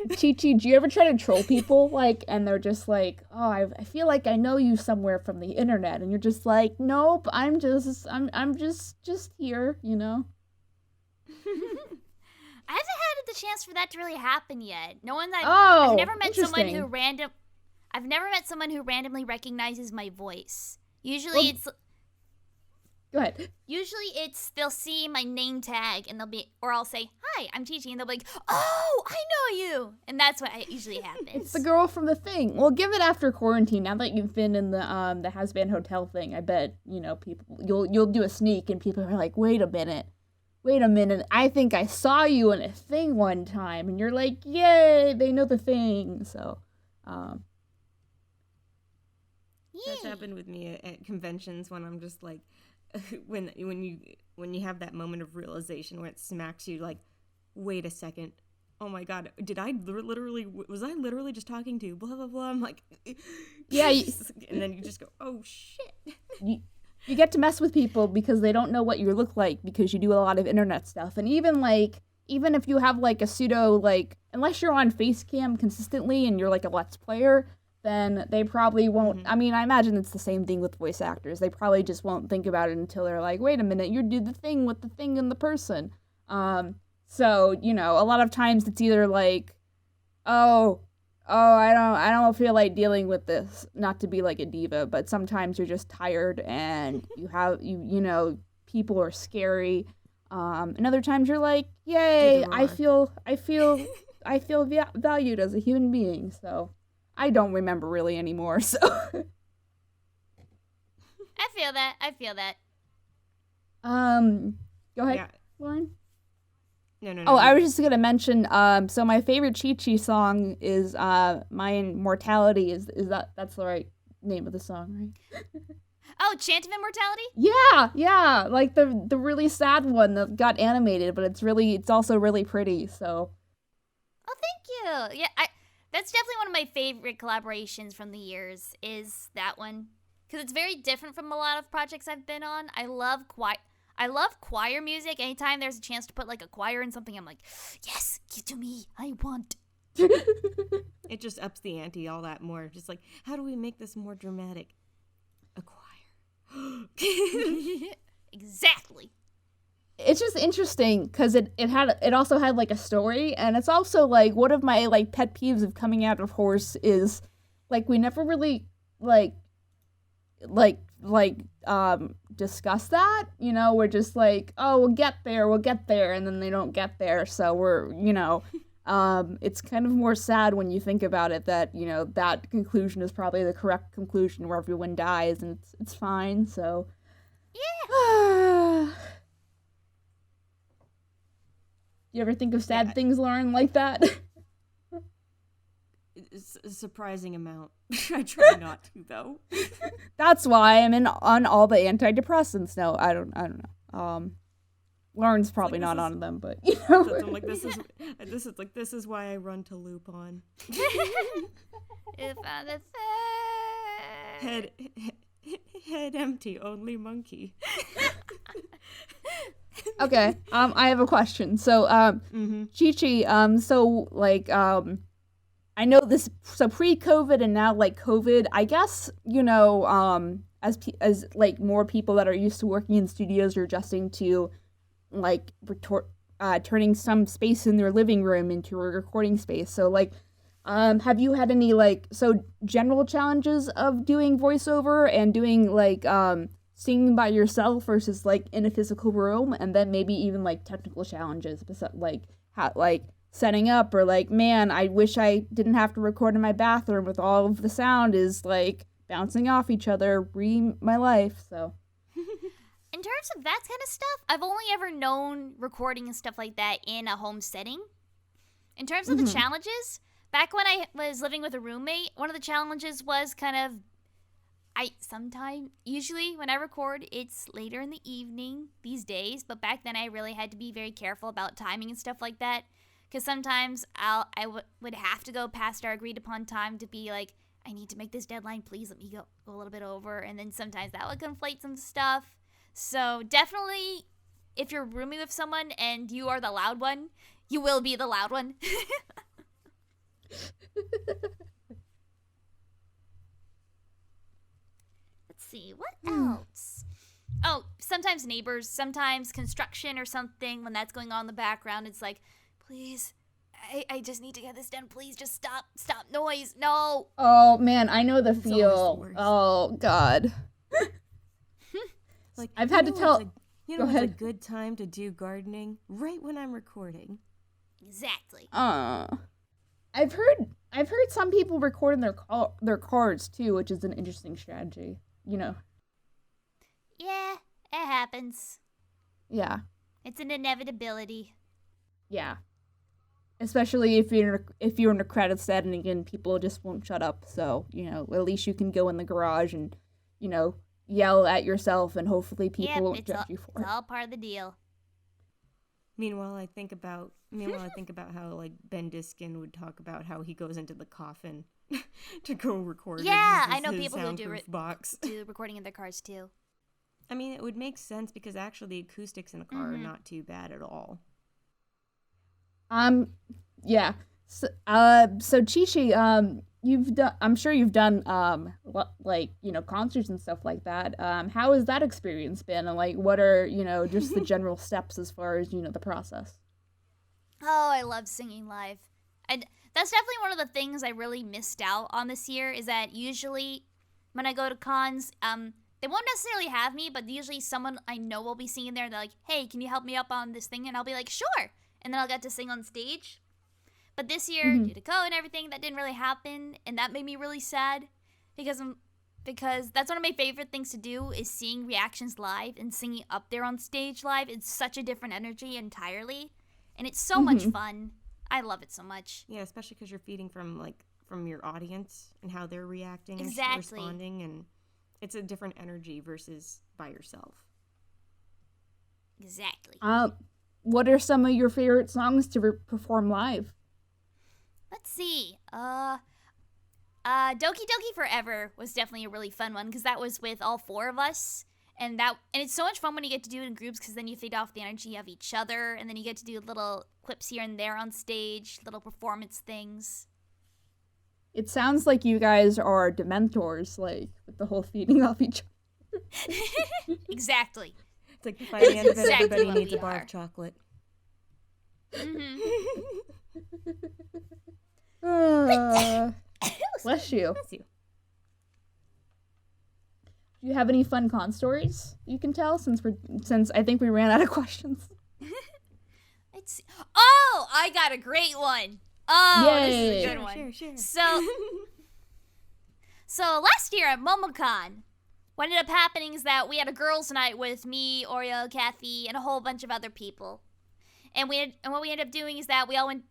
Chi-Chi, do you ever try to troll people, like, and they're just like, oh, I feel like I know you somewhere from the internet, and you're just like, nope, I'm just here, I haven't had the chance for that to really happen yet. I've never met someone who I've never met someone who randomly recognizes my voice. Usually Go ahead. Usually they'll see my name tag and or I'll say, hi, I'm Chi-Chi, and they'll be like, oh, I know you. And that's what usually happens. It's the girl from the thing. Well, give it after quarantine. Now that you've been in the Has-Been Hotel thing, I bet, people, you'll do a sneak and people are like, wait a minute. I think I saw you in a thing one time. And you're like, yay, they know the thing. So, That's happened with me at conventions when I'm just like, when you have that moment of realization where it smacks you like, wait a second, oh my God, was I literally just talking to blah blah blah? I'm like, yeah, and then you just go, oh shit. You get to mess with people because they don't know what you look like because you do a lot of internet stuff, and even if you have like a pseudo like, unless you're on Facecam consistently and you're like a Let's Player, then they probably won't. I mean, I imagine it's the same thing with voice actors. They probably just won't think about it until they're like, wait a minute, you did the thing with the thing and the person. So, a lot of times it's either like, oh, I don't feel like dealing with this, not to be like a diva, but sometimes you're just tired and people are scary. And other times you're like, yay, I feel valued as a human being. So I don't remember really anymore, so. I feel that. Go ahead, Yeah. Lauren. No. Oh, I was just gonna mention. So my favorite Chi-Chi song is "My Immortality." That's the right name of the song, right? Oh, Chant of Immortality? Yeah, like the really sad one that got animated, but it's also really pretty. So. Oh, thank you. Yeah, that's definitely one of my favorite collaborations from the years is that one. Because it's very different from a lot of projects I've been on. I love choir music. Anytime there's a chance to put like a choir in something, I'm like, yes, give it to me. I want. It just ups the ante all that more. Just like, how do we make this more dramatic? A choir. Exactly. It's just interesting because it also had like a story, and it's also like one of my like pet peeves of coming out of horse is like we never really discuss that. We're just like, oh, we'll get there, and then they don't get there, so we're it's kind of more sad when you think about it that that conclusion is probably the correct conclusion where everyone dies and it's fine. So yeah. You ever think of sad things, Lauren, like that? It's a surprising amount. I try not to, though. That's why I'm on all the antidepressants. No, I don't know. Lauren's probably not on them, but So I'm like, this is why I run to loop on. If I'm the Head empty, only monkey. Okay. I have a question. So, Chi-Chi, so like, I know this. So pre-COVID and now like COVID, I guess as like more people that are used to working in studios are adjusting to like turning some space in their living room into a recording space. So like, have you had any like general challenges of doing voiceover and doing like singing by yourself versus like in a physical room, and then maybe even like technical challenges like how like setting up, or like, man, I wish I didn't have to record in my bathroom with all of the sound is like bouncing off each other, my life. So in terms of that kind of stuff, I've only ever known recording and stuff like that in a home setting. In terms of the challenges, back when I was living with a roommate, one of the challenges was kind of usually when I record, it's later in the evening these days, but back then I really had to be very careful about timing and stuff like that, because sometimes I would have to go past our agreed upon time to be like, I need to make this deadline, please let me go a little bit over, and then sometimes that would conflate some stuff. So definitely, if you're rooming with someone and you are the loud one, you will be the loud one. Let's see, what else? Oh, sometimes neighbors, sometimes construction or something, when that's going on in the background, it's like, please, I just need to get this done, please, just stop noise, no. Oh man, I know the It's feel. always the worst. Oh god. Like, I've had to tell. You Go know, it's a ahead. good time to do gardening right when I'm recording. Exactly. I've heard some people record in their cars too, which is an interesting strategy. Yeah, it happens. Yeah. It's an inevitability. Yeah. Especially if you're in a credit setting and people just won't shut up. So, at least you can go in the garage and, yell at yourself and hopefully people won't judge you for It's it. all part of the deal. Meanwhile, I think about how like Ben Diskin would talk about how he goes into the coffin to go record. Yeah, his I know people who do soundproof box. do recording in their cars too. I mean, it would make sense because actually the acoustics in a car are not too bad at all. Yeah. So Chi-Chi, I'm sure you've done concerts and stuff like that. How has that experience been, and like what are just the general steps as far as the process? Oh, I love singing live. And that's definitely one of the things I really missed out on this year, is that usually when I go to cons, they won't necessarily have me, but usually someone I know will be singing there. They're like, hey, can you help me up on this thing? And I'll be like, sure. And then I'll get to sing on stage. But this year, due to COVID and everything, that didn't really happen. And that made me really sad because because that's one of my favorite things to do is seeing reactions live and singing up there on stage live. It's such a different energy entirely, and it's so much fun. I love it so much. Yeah, especially because you're feeding from your audience and how they're reacting and Exactly. responding, and it's a different energy versus by yourself. Exactly. What are some of your favorite songs to perform live? Let's see. Doki Doki Forever was definitely a really fun one because that was with all four of us. And it's so much fun when you get to do it in groups because then you feed off the energy of each other, and then you get to do little clips here and there on stage, little performance things. It sounds like you guys are Dementors, like, with the whole feeding off each other. Exactly. It's like by the end of it, Exactly everybody what needs we a bar are. of chocolate. Mm-hmm. Bless you. Bless you. Do you have any fun con stories you can tell since I think we ran out of questions? Let's see. Oh, I got a great one. Oh, Yay. this is a good one. Sure. So last year at MomoCon, what ended up happening is that we had a girls' night with me, Oreo, Kathy, and a whole bunch of other people. And what we ended up doing is that we all went.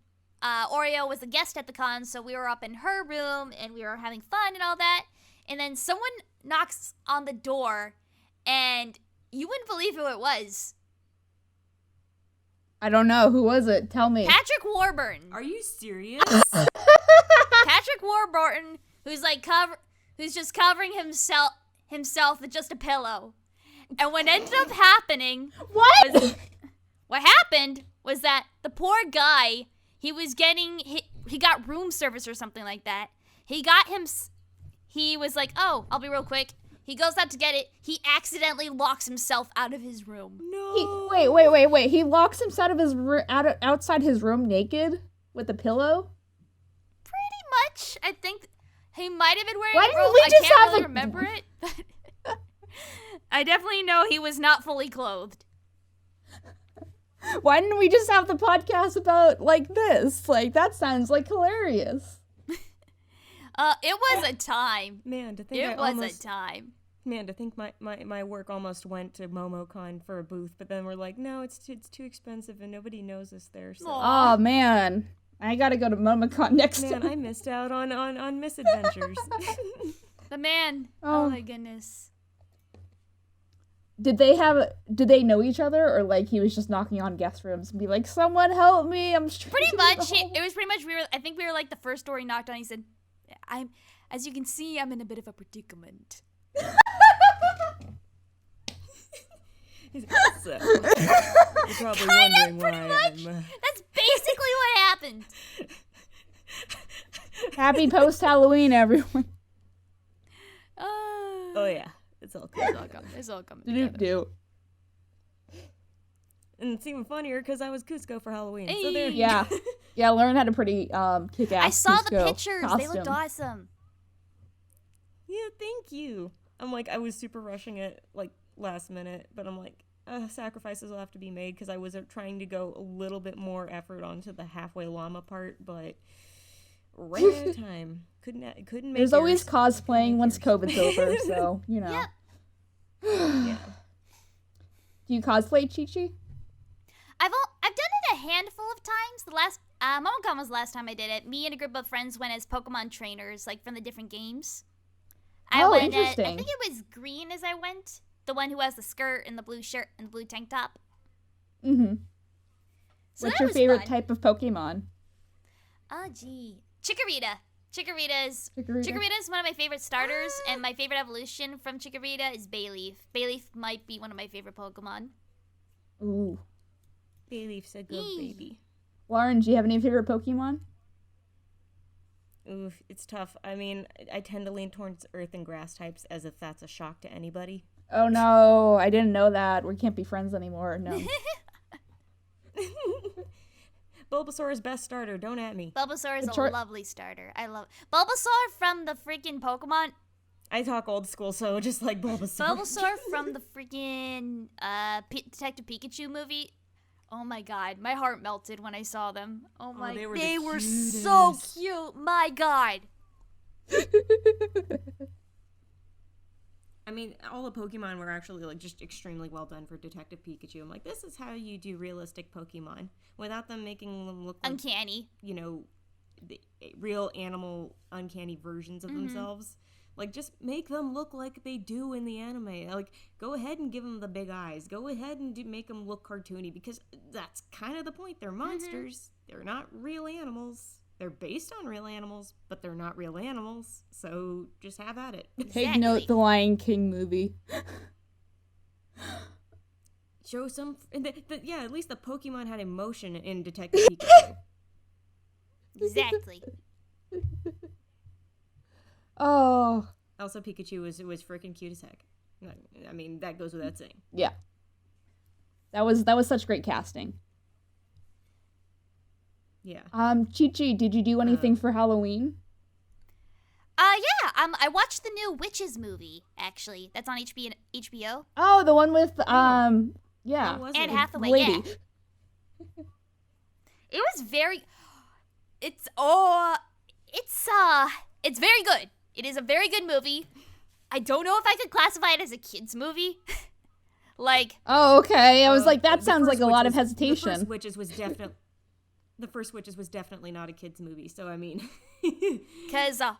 Oreo was a guest at the con, so we were up in her room and we were having fun and all that. And then someone knocks on the door, and you wouldn't believe who it was. I don't know. Who was it? Tell me. Patrick Warburton. Are you serious? Patrick Warburton, who's just covering himself with just a pillow. And what ended up happening what happened was that the poor guy, he got room service or something like that. He was like, "Oh, I'll be real quick." He goes out to get it. He accidentally locks himself out of his room. No. Wait. He locks himself outside his room naked with a pillow? Pretty much. I think he might have been wearing Why a didn't robe. we I just can't have really a- remember it. But I definitely know he was not fully clothed. Why didn't we just have the podcast about, like, this? Like, that sounds, like, hilarious. It was a time. Man, to think Man, to think my work almost went to MomoCon for a booth, but then we're like, no, it's too expensive and nobody knows us there. So Oh, man. I gotta go to MomoCon next man, time. I missed out on misadventures. The man. Oh. Oh my goodness. Did they know each other, or, like, he was just knocking on guest rooms and be like, someone help me, I'm Pretty much. It was pretty much, I think we were like the first door he knocked on. He said, as you can see, I'm in a bit of a predicament. So, you're probably wondering why That's basically what happened. Happy post-Halloween, everyone. Oh yeah, it's all good. It's all coming Do together. do. And it's even funnier because I was Cusco for Halloween. So Hey. there. Yeah, Lauren had a pretty kick-ass I saw the Cusco pictures. They looked costume. awesome. Yeah, thank you. I'm like, I was super rushing it like last minute, but I'm like, sacrifices will have to be made because I was trying to go a little bit more effort onto the halfway llama part, but ran out of time. Couldn't make. There's always yours. cosplaying once yours. COVID's over, so, you know. Yep. Yeah. Do you cosplay, Chi-Chi? I've done it a handful of times. The last MomoCon was the last time I did it. Me and a group of friends went as Pokemon trainers, like from the different games. I went I interesting. think it was Green as I went. The one who has the skirt and the blue shirt and the blue tank top. Mm-hmm. So What's that your was favorite fun. type of Pokemon? Oh, gee. Chikorita. Chikorita is Chikorita? one of my favorite starters, and my favorite evolution from Chikorita is Bayleaf. Bayleaf might be one of my favorite Pokemon. Ooh. Bayleaf said good baby. Lauren, do you have any favorite Pokemon? Oof, it's tough. I mean, I tend to lean towards earth and grass types as if that's a shock to anybody. Oh no, I didn't know that. We can't be friends anymore. No. Bulbasaur is best starter. Don't at me. Bulbasaur is The a char- lovely starter. I love Bulbasaur from the freaking Pokemon. I talk old school, so just like Bulbasaur. Bulbasaur from the freaking Detective Pikachu movie. Oh my god, my heart melted when I saw them. Oh my, they were they the were so cutest. cute. My god. I mean, all the Pokemon were actually like just extremely well done for Detective Pikachu. I'm like, this is how you do realistic Pokemon without them making them look like, Uncanny. The real animal uncanny versions of themselves. Like, just make them look like they do in the anime. Like, go ahead and give them the big eyes. Go ahead and make them look cartoony, because that's kind of the point. They're monsters. They're not real animals. They're based on real animals, but they're not real animals. So just have at it. Take note, the Lion King movie. Show some... yeah, at least the Pokemon had emotion in Detective Pikachu. Exactly. Oh. Also, Pikachu was freaking cute as heck. I mean, that goes without saying. Yeah. That was such great casting. Yeah. Chi-Chi, did you do anything for Halloween? Yeah. I watched the new Witches movie, actually. That's on HBO. Oh, the one with yeah. How was Anne it? Hathaway, Lady. yeah. It was very... It's very good. It is a very good movie. I don't know if I could classify it as a kid's movie. Like... Oh, okay. I was like, that the sounds like first a lot of Witches- hesitation. The first Witches was definitely not a kid's movie, so I mean... Because, oh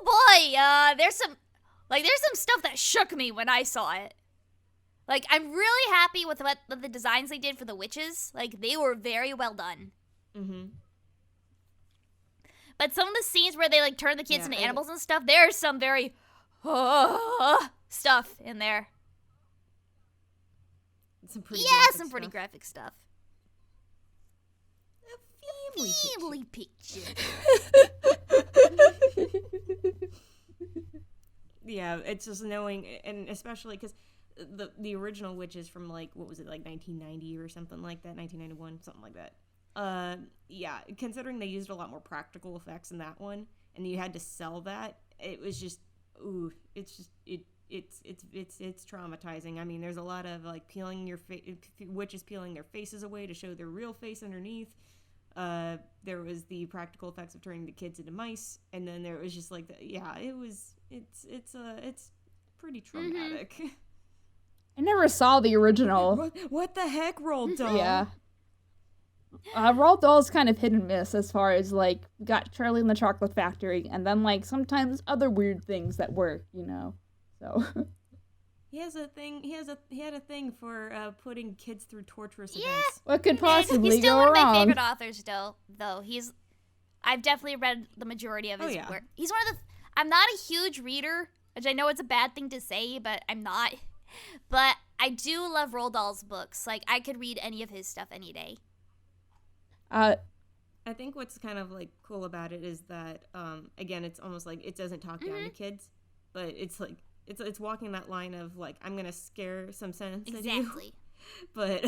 boy, there's some stuff that shook me when I saw it. Like, I'm really happy with the designs they did for the witches. Like, they were very well done. Mm-hmm. But some of the scenes where they, like, turn the kids into and- animals and stuff, there's some very, stuff in there. Some pretty Some pretty graphic stuff. Family picture. Yeah, it's just knowing, and especially because the original Witches from, like, what was it, like 1990 or something like that, 1991, something like that. Yeah, considering they used a lot more practical effects in that one, and you had to sell that, it was just, it's traumatizing. I mean, there's a lot of, like, witches peeling their faces away to show their real face underneath. There was the practical effects of turning the kids into mice, and then there was just like it's pretty traumatic. I never saw the original. What the heck, Roald Dahl? Yeah. Roald Dahl's kind of hit and miss as far as, like, we got Charlie and the Chocolate Factory, and then, like, sometimes other weird things that work, so. He had a thing for putting kids through torturous Yeah. events. What could possibly He's still go one of my wrong? favorite authors, though. I've definitely read the majority of his yeah. work. He's one of the... I'm not a huge reader, which I know it's a bad thing to say, but I'm not. But I do love Roald Dahl's books. Like, I could read any of his stuff any day. I think what's kind of, like, cool about it is that, again, it's almost like it doesn't talk down to kids, but it's like, it's walking that line of, like, I'm gonna scare some sense out of you. Exactly. But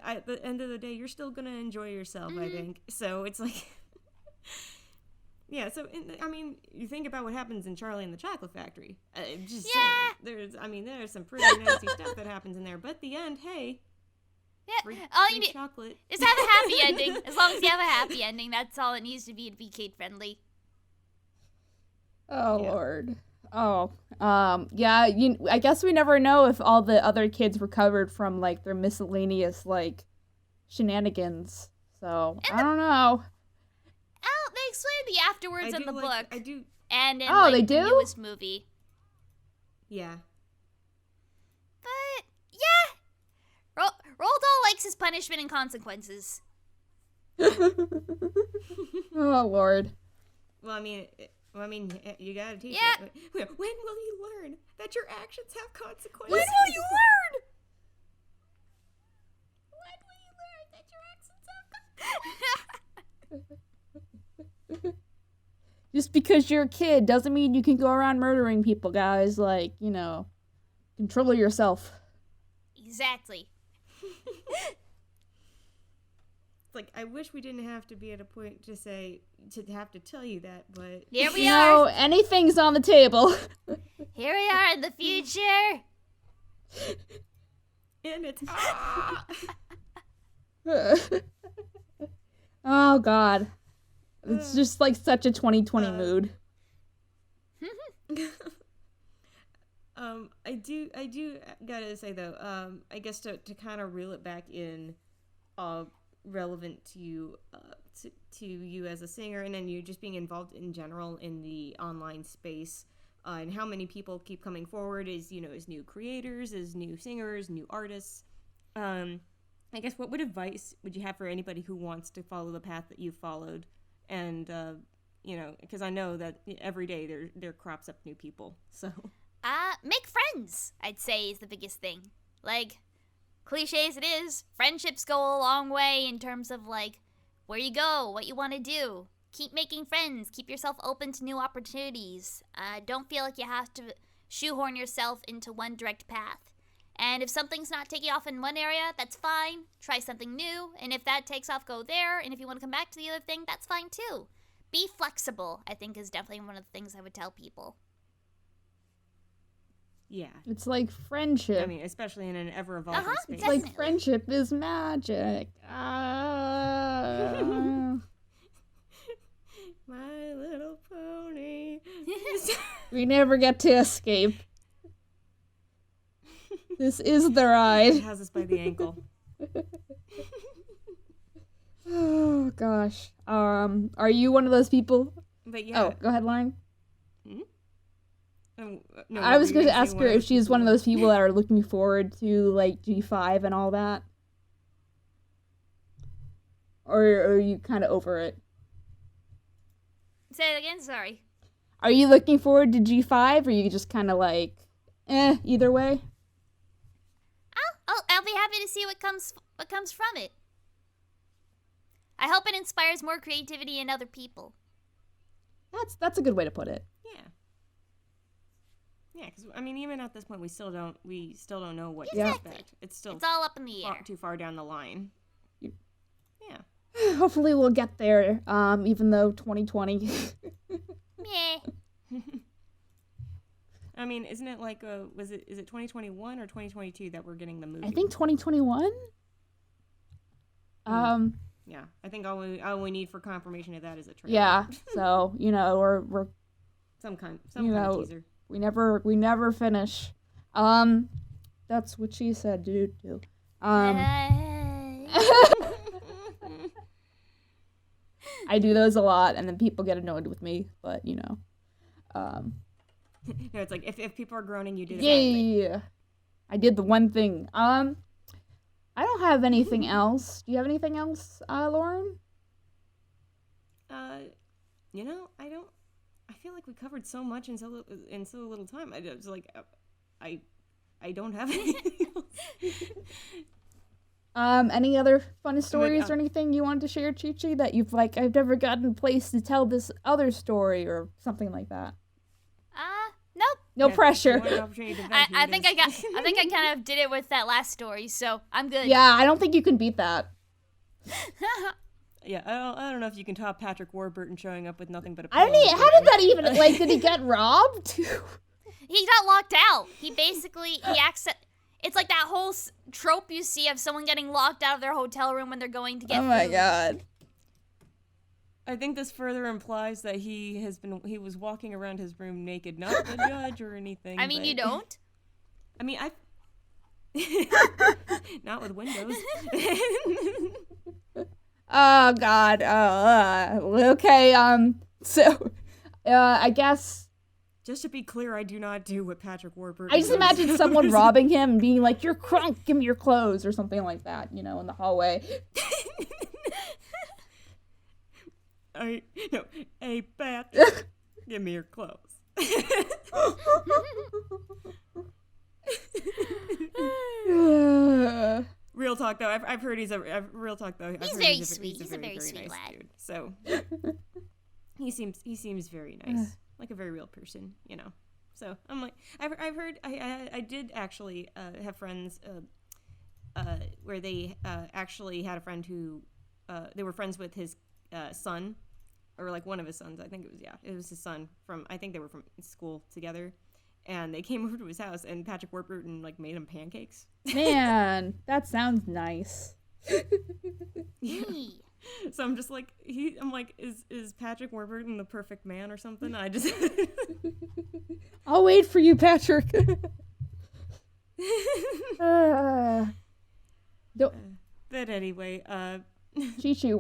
at the end of the day, you're still gonna enjoy yourself, I think. So it's like, yeah. So I mean, you think about what happens in Charlie and the Chocolate Factory. Just saying, there's some pretty nasty stuff that happens in there. But at the end, hey, Yeah, all you free need chocolate. is have a happy ending. As long as you have a happy ending, that's all it needs to be kid friendly. Oh, Yeah. Lord. Oh, yeah, I guess we never know if all the other kids recovered from, like, their miscellaneous, like, shenanigans. So, I don't know. Oh, they explain the afterwards in the book. I do. And in, Oh, like, they the do? newest movie. Yeah. But, yeah. Roald Dahl likes his punishment and consequences. Oh, Lord. Well, I mean, you gotta teach Yeah. it. When will you learn that your actions have consequences? When will you learn? When will you learn that your actions have consequences? Just because you're a kid doesn't mean you can go around murdering people, guys. Like, control yourself. Exactly. It's like, I wish we didn't have to be at a point to have to tell you that, but Here we are. Anything's on the table. Here we are in the future. and it's Oh, God. It's just like such a 2020 mood. I do gotta say though, I guess to kind of reel it back in, relevant to you, to you as a singer, and then you just being involved in general in the online space, and how many people keep coming forward as new creators, as new singers, new artists. I guess what advice would you have for anybody who wants to follow the path that you've followed, and because I know that every day there crops up new people, so. Make friends, I'd say, is the biggest thing. Like, cliche as it is, friendships go a long way in terms of, like, where you go, what you want to do. Keep making friends. Keep yourself open to new opportunities. Don't feel like you have to shoehorn yourself into one direct path. And if something's not taking off in one area, that's fine. Try something new. And if that takes off, go there. And if you want to come back to the other thing, that's fine too. Be flexible, I think, is definitely one of the things I would tell people. Yeah. It's like friendship. I mean, especially in an ever-evolving space. It's like friendship is magic. My Little Pony. We never get to escape. This is the ride. It has us by the ankle. Oh, gosh. Are you one of those people? But yeah. Oh, go ahead, Lauren. No, I was going to ask her if she's one of those people that are looking forward to, like, G5 and all that. Or are you kind of over it? Say it again, sorry. Are you looking forward to G5, or are you just kind of like, either way? I'll be happy to see what comes from it. I hope it inspires more creativity in other people. That's a good way to put it. Yeah. Yeah, because I mean, even at this point, we still don't know what Exactly. to expect. It's all up in the air. Too far down the line. Yeah. Hopefully, we'll get there. Even though 2020. Meh. I mean, isn't it like is it 2021 or 2022 that we're getting the movie? I think 2021. Yeah, I think all we need for confirmation of that is a trailer. Yeah. So we're some kind of teaser. We never finish. That's what she said, dude. I do those a lot, and then people get annoyed with me. But No, it's like if people are groaning, you do the yeah. I did the one thing. I don't have anything else. Do you have anything else, Lauren? I don't. I feel like we covered so much in so little time. I don't have anything else. Any other fun stories or anything you wanted to share, Chi-Chi, that you've I've never gotten a place to tell this other story or something like that? Nope. No pressure. I think I kind of did it with that last story, so I'm good. Yeah, I don't think you can beat that. Yeah, I don't know if you can top Patrick Warburton showing up with nothing but a how did that even, did he get robbed? He got locked out. It's like that whole trope you see of someone getting locked out of their hotel room when they're going to get food. Oh my god. I think this further implies that he was walking around his room naked, not the judge or anything. I mean, you don't? I mean, not with windows. Oh god. Okay, so I guess just to be clear, I do not do what Patrick Warburton I just imagine someone robbing him and being like, "You're crunk, give me your clothes," or something like that, in the hallway. Hey, Pat, give me your clothes. Real talk though, I've heard he's very sweet. He's a very sweet lad. Dude. So he seems very nice, like a very real person, So I'm like, I've heard I did actually have friends where they actually had a friend who they were friends with his son, or like one of his sons. I think it was his son I think they were from school together. And they came over to his house, and Patrick Warburton made him pancakes. Man, that sounds nice. Yeah. So I'm just like, I'm like, is Patrick Warburton the perfect man or something? I just. I'll wait for you, Patrick. But anyway, Chi-Chi.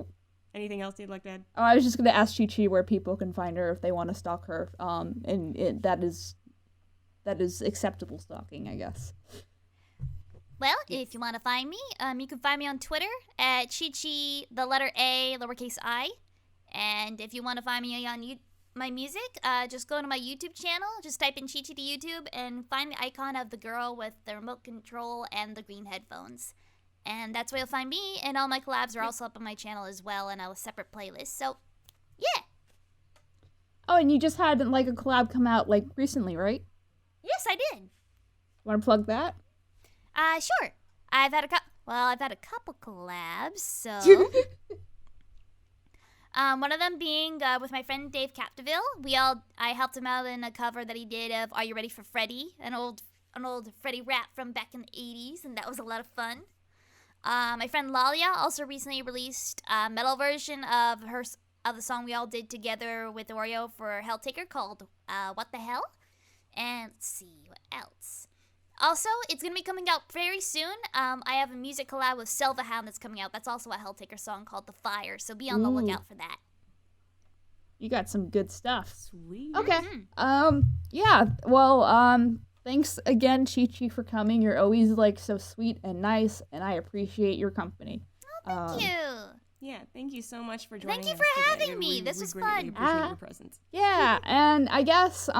anything else you'd like to add? Oh, I was just going to ask Chi-Chi where people can find her if they want to stalk her. And that is acceptable stalking, I guess. Well, if you want to find me, you can find me on Twitter at Chi-Chi, the letter A, lowercase I. And if you want to find me on my music, just go to my YouTube channel, just type in Chi-Chi to YouTube, and find the icon of the girl with the remote control and the green headphones. And that's where you'll find me, and all my collabs are also up on my channel as well, and a separate playlist. So, yeah. Oh, and you just had like a collab come out like recently, right? Yes, I did. Want to plug that? Sure. I've had a couple collabs, so one of them being with my friend Dave Capdeville. I helped him out in a cover that he did of "Are You Ready for Freddy?" an old Freddy rap from back in the 80s, and that was a lot of fun. My friend Lalia also recently released a metal version of the song we all did together with Oreo for Helltaker called "What the Hell?" And let's see what else. Also, it's going to be coming out very soon. I have a music collab with Silverhound that's coming out. That's also a Helltaker song called The Fire, so be on the lookout for that. You got some good stuff. Sweet. Okay. Yeah. Well, thanks again, Chi-Chi, for coming. You're always, like, so sweet and nice, and I appreciate your company. Thank you. Yeah, thank you so much for joining us. Thank you for today. having me. This was greatly fun. appreciate your presence. Yeah, and I guess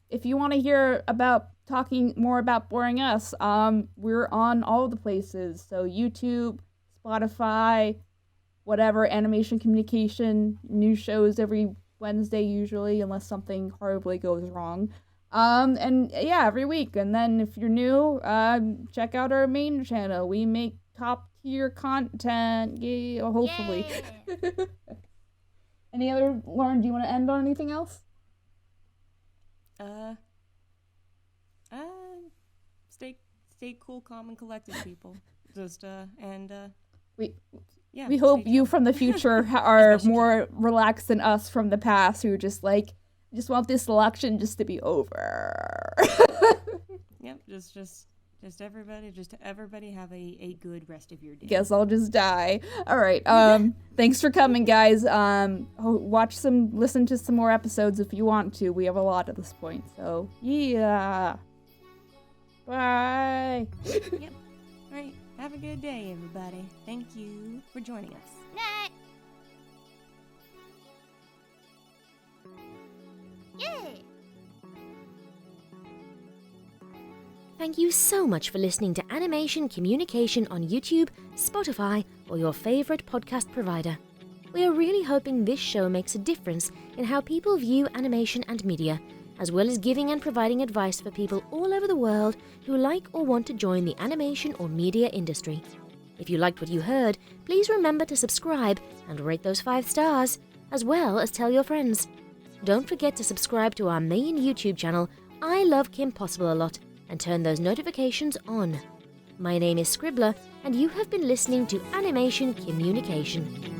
if you want to hear about talking more about Boring Us, we're on all the places. So YouTube, Spotify, whatever, Animation Communication, new shows every Wednesday usually, unless something horribly goes wrong. And yeah, every week. And then if you're new, check out our main channel. We make top tier content. Yeah, hopefully. Any other, Lauren, do you want to end on anything else? Stay cool, calm, and collected, people. Just We hope you from the future are more relaxed than us from the past, who just want this election just to be over. Yep, just everybody have a good rest of your day. Guess I'll just die. All right. Thanks for coming, guys. Listen to some more episodes if you want to. We have a lot at this point. So yeah. Bye. Yep. All right. Have a good day, everybody. Thank you for joining us. Night. Yay. Thank you so much for listening to Animation Communication on YouTube, Spotify, or your favorite podcast provider. We are really hoping this show makes a difference in how people view animation and media, as well as giving and providing advice for people all over the world who like or want to join the animation or media industry. If you liked what you heard, please remember to subscribe and rate those 5 stars, as well as tell your friends. Don't forget to subscribe to our main YouTube channel, I Love Kim Possible a Lot, and turn those notifications on. My name is Scribbler, and you have been listening to Animation Kimmunication.